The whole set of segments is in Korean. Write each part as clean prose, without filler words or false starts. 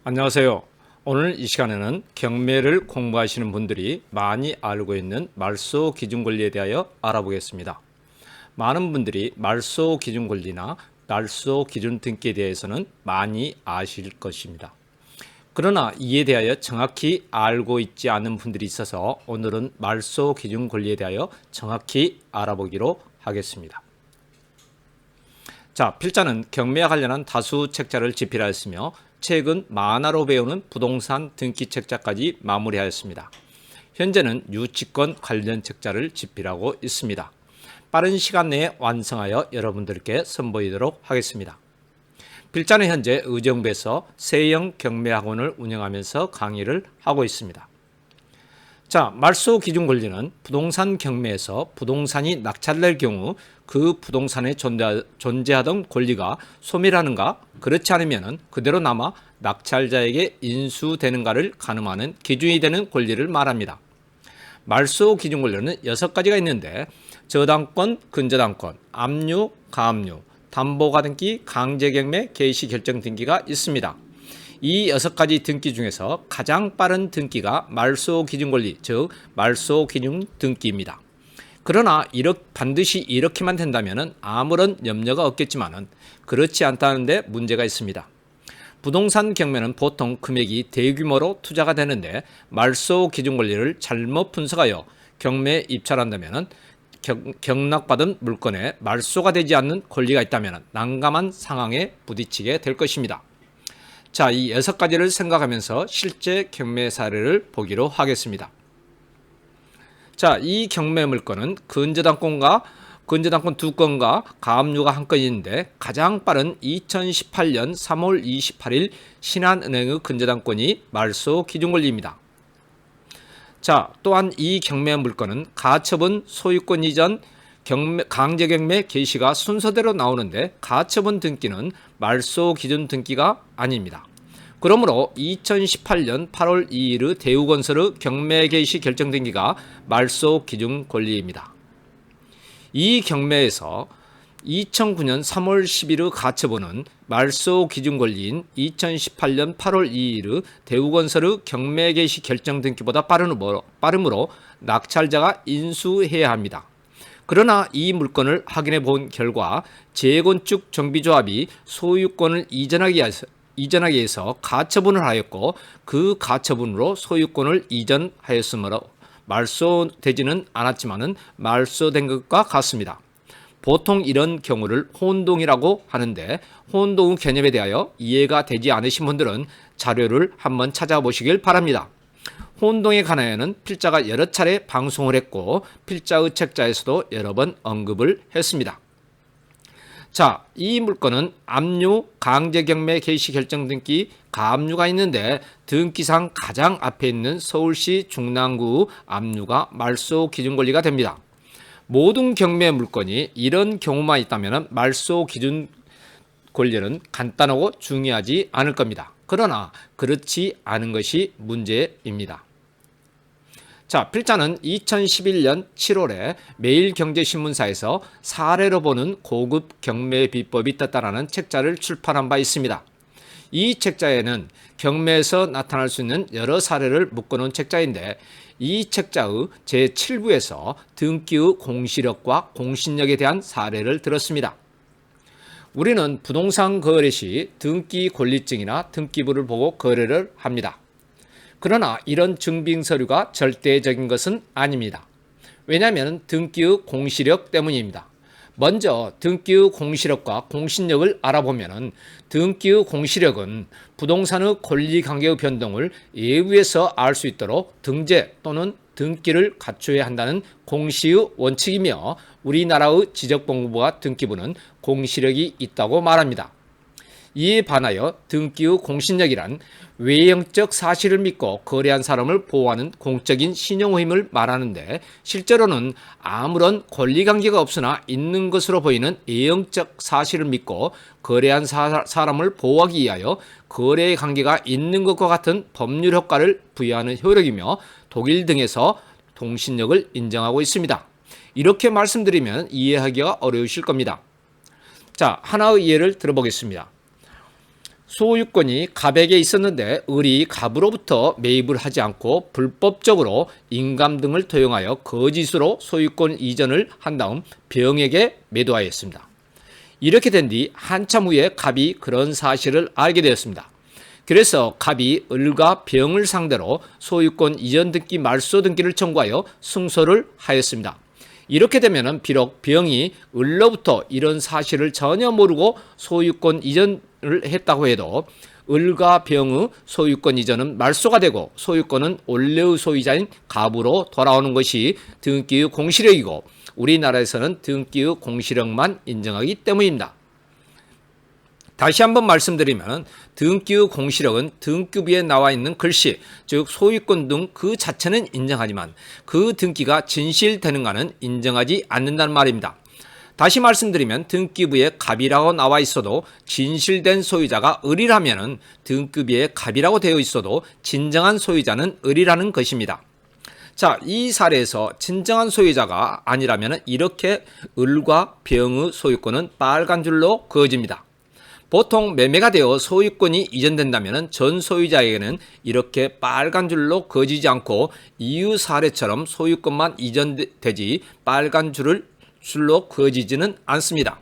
안녕하세요. 오늘 이 시간에는 경매를 공부하시는 분들이 많이 알고 있는 말소 기준 권리에 대하여 알아보겠습니다. 많은 분들이 말소 기준 권리나 말소 기준 등기에 대해서는 많이 아실 것입니다. 그러나 이에 대하여 정확히 알고 있지 않은 분들이 있어서 오늘은 말소 기준 권리에 대하여 정확히 알아보기로 하겠습니다. 자, 필자는 경매와 관련한 다수 책자를 집필하였으며 최근 만화로 배우는 부동산 등기 책자까지 마무리하였습니다. 현재는 유치권 관련 책자를 집필하고 있습니다. 빠른 시간 내에 완성하여 여러분들께 선보이도록 하겠습니다. 필자는 현재 의정부에서 세영 경매학원을 운영하면서 강의를 하고 있습니다. 자, 말소 기준 권리는 부동산 경매에서 부동산이 낙찰될 경우 그 부동산에 존재하던 권리가 소멸하는가, 그렇지 않으면 그대로 남아 낙찰자에게 인수되는가를 가늠하는 기준이 되는 권리를 말합니다. 말소 기준 권리는 6가지가 있는데 저당권, 근저당권, 압류, 가압류, 담보가 등기, 강제경매, 개시 결정 등기가 있습니다. 이 6가지 등기 중에서 가장 빠른 등기가 말소 기준 권리, 즉 말소 기준 등기입니다. 그러나 반드시 이렇게만 된다면 아무런 염려가 없겠지만 그렇지 않다는데 문제가 있습니다. 부동산 경매는 보통 금액이 대규모로 투자가 되는데 말소 기준 권리를 잘못 분석하여 경매에 입찰한다면 경락받은 물건에 말소가 되지 않는 권리가 있다면 난감한 상황에 부딪히게 될 것입니다. 자, 이 6가지를 생각하면서 실제 경매 사례를 보기로 하겠습니다. 자, 이 경매 물건은 근저당권 2건과 가압류가 1건인데 가장 빠른 2018년 3월 28일 신한은행의 근저당권이 말소 기준 권리입니다. 자, 또한 이 경매 물건은 가처분 소유권 이전 강제경매 개시가 순서대로 나오는데 가처분 등기는 말소 기준 등기가 아닙니다. 그러므로 2018년 8월 2일의 대우건설의 경매 개시 결정 등기가 말소 기준 권리입니다. 이 경매에서 2009년 3월 10일의 가처분은 말소 기준 권리인 2018년 8월 2일의 대우건설의 경매 개시 결정 등기보다 빠름으로 낙찰자가 인수해야 합니다. 그러나 이 물건을 확인해 본 결과 재건축 정비조합이 소유권을 이전하기 위해서 가처분을 하였고 그 가처분으로 소유권을 이전하였으므로 말소되지는 않았지만 말소된 것과 같습니다. 보통 이런 경우를 혼동이라고 하는데 혼동의 개념에 대하여 이해가 되지 않으신 분들은 자료를 한번 찾아보시길 바랍니다. 혼동에 관하여는 필자가 여러 차례 방송을 했고 필자의 책자에서도 여러 번 언급을 했습니다. 자, 이 물건은 압류, 강제경매 개시 결정 등기, 가압류가 있는데 등기상 가장 앞에 있는 서울시 중랑구 압류가 말소 기준 권리가 됩니다. 모든 경매 물건이 이런 경우만 있다면 말소 기준 권리는 간단하고 중요하지 않을 겁니다. 그러나 그렇지 않은 것이 문제입니다. 자, 필자는 2011년 7월에 매일경제신문사에서 사례로 보는 고급 경매 비법이 떴다라는 책자를 출판한 바 있습니다. 이 책자에는 경매에서 나타날 수 있는 여러 사례를 묶어놓은 책자인데 이 책자의 제7부에서 등기의 공시력과 공신력에 대한 사례를 들었습니다. 우리는 부동산 거래 시 등기 권리증이나 등기부를 보고 거래를 합니다. 그러나 이런 증빙서류가 절대적인 것은 아닙니다. 왜냐하면 등기의 공시력 때문입니다. 먼저 등기의 공시력과 공신력을 알아보면 등기의 공시력은 부동산의 권리관계의 변동을 예우해서 알 수 있도록 등재 또는 등기를 갖춰야 한다는 공시의 원칙이며 우리나라의 지적보건부와 등기부는 공시력이 있다고 말합니다. 이에 반하여 등기의 공신력이란 외형적 사실을 믿고 거래한 사람을 보호하는 공적인 신용의무를 말하는데 실제로는 아무런 권리관계가 없으나 있는 것으로 보이는 외형적 사실을 믿고 거래한 사람을 보호하기 위하여 거래의 관계가 있는 것과 같은 법률 효과를 부여하는 효력이며 독일 등에서 공신력을 인정하고 있습니다. 이렇게 말씀드리면 이해하기가 어려우실 겁니다. 자, 하나의 예를 들어보겠습니다. 소유권이 갑에게 있었는데 을이 갑으로부터 매입을 하지 않고 불법적으로 인감 등을 도용하여 거짓으로 소유권 이전을 한 다음 병에게 매도하였습니다. 이렇게 된 뒤 한참 후에 갑이 그런 사실을 알게 되었습니다. 그래서 갑이 을과 병을 상대로 소유권 이전 등기 말소 등기를 청구하여 승소를 하였습니다. 이렇게 되면 비록 병이 을로부터 이런 사실을 전혀 모르고 소유권 이전을 했다고 해도 을과 병의 소유권 이전은 말소가 되고 소유권은 원래의 소유자인 갑으로 돌아오는 것이 등기의 공시력이고 우리나라에서는 등기의 공시력만 인정하기 때문입니다. 다시 한번 말씀드리면 등기의 공시력은 등기부에 나와 있는 글씨, 즉 소유권 등 그 자체는 인정하지만 그 등기가 진실되는가는 인정하지 않는다는 말입니다. 다시 말씀드리면 등기부에 갑이라고 나와 있어도 진실된 소유자가 을이라면 등기부에 갑이라고 되어 있어도 진정한 소유자는 을이라는 것입니다. 자, 이 사례에서 진정한 소유자가 아니라면 이렇게 을과 병의 소유권은 빨간 줄로 그어집니다. 보통 매매가 되어 소유권이 이전된다면 전 소유자에게는 이렇게 빨간 줄로 그어지지 않고 이유 사례처럼 소유권만 이전되지 빨간 줄로 그어지지는 않습니다.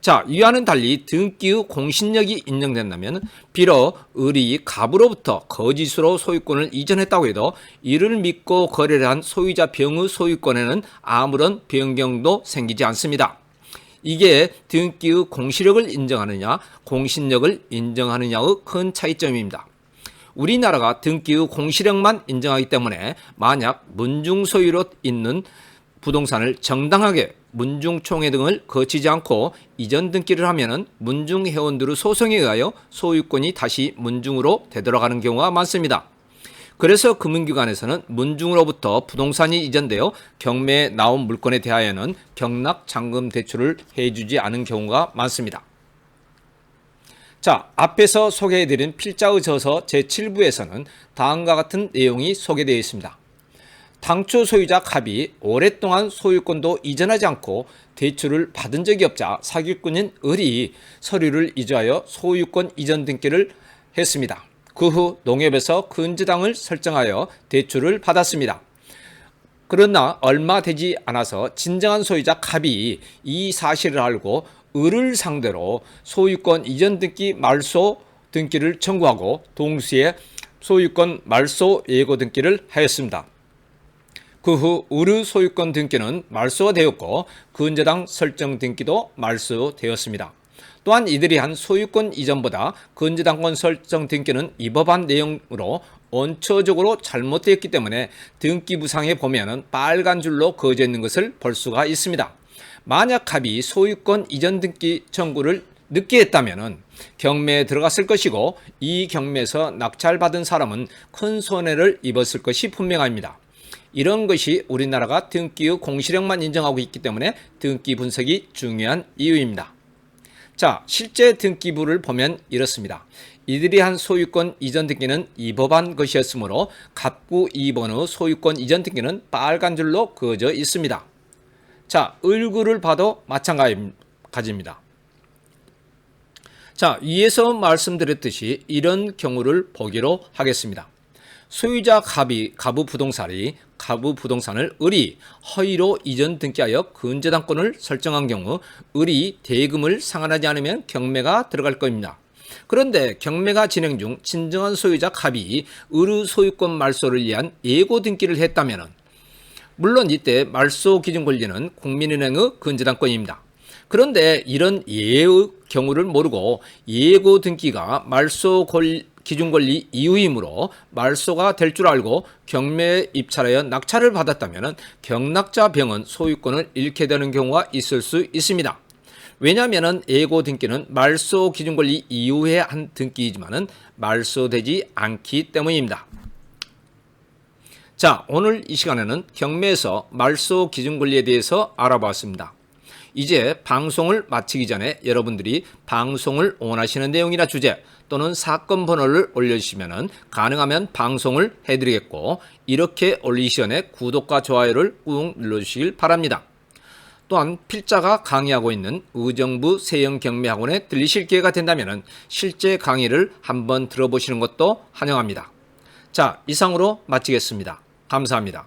자, 이와는 달리 등기의 공신력이 인정된다면 비록 을이 갑으로부터 거짓으로 소유권을 이전했다고 해도 이를 믿고 거래를 한 소유자 병의 소유권에는 아무런 변경도 생기지 않습니다. 이게 등기의 공시력을 인정하느냐 공신력을 인정하느냐의 큰 차이점입니다. 우리나라가 등기의 공시력만 인정하기 때문에 만약 문중 소유로 있는 부동산을 정당하게 문중총회 등을 거치지 않고 이전 등기를 하면 문중 회원들의 소송에 의하여 소유권이 다시 문중으로 되돌아가는 경우가 많습니다. 그래서 금융기관에서는 문중으로부터 부동산이 이전되어 경매에 나온 물건에 대하여는 경락 잔금 대출을 해주지 않은 경우가 많습니다. 자, 앞에서 소개해드린 필자의 저서 제7부에서는 다음과 같은 내용이 소개되어 있습니다. 당초 소유자 갑이 오랫동안 소유권도 이전하지 않고 대출을 받은 적이 없자 사기꾼인 을이 서류를 이주하여 소유권 이전 등기를 했습니다. 그 후 농협에서 근저당을 설정하여 대출을 받았습니다. 그러나 얼마 되지 않아서 진정한 소유자 갑이 이 사실을 알고 을을 상대로 소유권 이전 등기 말소 등기를 청구하고 동시에 소유권 말소 예고 등기를 하였습니다. 그 후 을의 소유권 등기는 말소가 되었고 근저당 설정 등기도 말소되었습니다. 또한 이들이 한 소유권 이전보다 근저당권 설정 등기는 이 법안 내용으로 원초적으로 잘못되었기 때문에 등기부상에 보면 빨간 줄로 그어져 있는 것을 볼 수가 있습니다. 만약 갑이 소유권 이전 등기 청구를 늦게 했다면 경매에 들어갔을 것이고 이 경매에서 낙찰받은 사람은 큰 손해를 입었을 것이 분명합니다. 이런 것이 우리나라가 등기의 공시력만 인정하고 있기 때문에 등기 분석이 중요한 이유입니다. 자, 실제 등기부를 보면 이렇습니다. 이들이 한 소유권 이전 등기는 이 법안 것이었으므로 갑구 2번의 소유권 이전 등기는 빨간 줄로 그어져 있습니다. 자, 을구를 봐도 마찬가지입니다. 자, 위에서 말씀드렸듯이 이런 경우를 보기로 하겠습니다. 소유자 갑의 부동산을 을이 허위로 이전 등기하여 근저당권을 설정한 경우 을이 대금을 상환하지 않으면 경매가 들어갈 겁니다. 그런데 경매가 진행 중 진정한 소유자 갑이 을의 소유권 말소를 위한 예고 등기를 했다면 물론 이때 말소 기준 권리는 국민은행의 근저당권입니다. 그런데 이런 예의 경우를 모르고 예고 등기가 말소 기준 권리 이후이므로 말소가 될 줄 알고 경매에 입찰하여 낙찰을 받았다면 경락자 병은 소유권을 잃게 되는 경우가 있을 수 있습니다. 왜냐하면 예고 등기는 말소 기준 권리 이후에 한 등기이지만 말소되지 않기 때문입니다. 자, 오늘 이 시간에는 경매에서 말소 기준 권리에 대해서 알아봤습니다. 이제 방송을 마치기 전에 여러분들이 방송을 원하시는 내용이나 주제 또는 사건 번호를 올려주시면 가능하면 방송을 해드리겠고 이렇게 올리기 전에 구독과 좋아요를 꾹 눌러주시길 바랍니다. 또한 필자가 강의하고 있는 의정부 세영경매학원에 들리실 기회가 된다면 실제 강의를 한번 들어보시는 것도 환영합니다. 자, 이상으로 마치겠습니다. 감사합니다.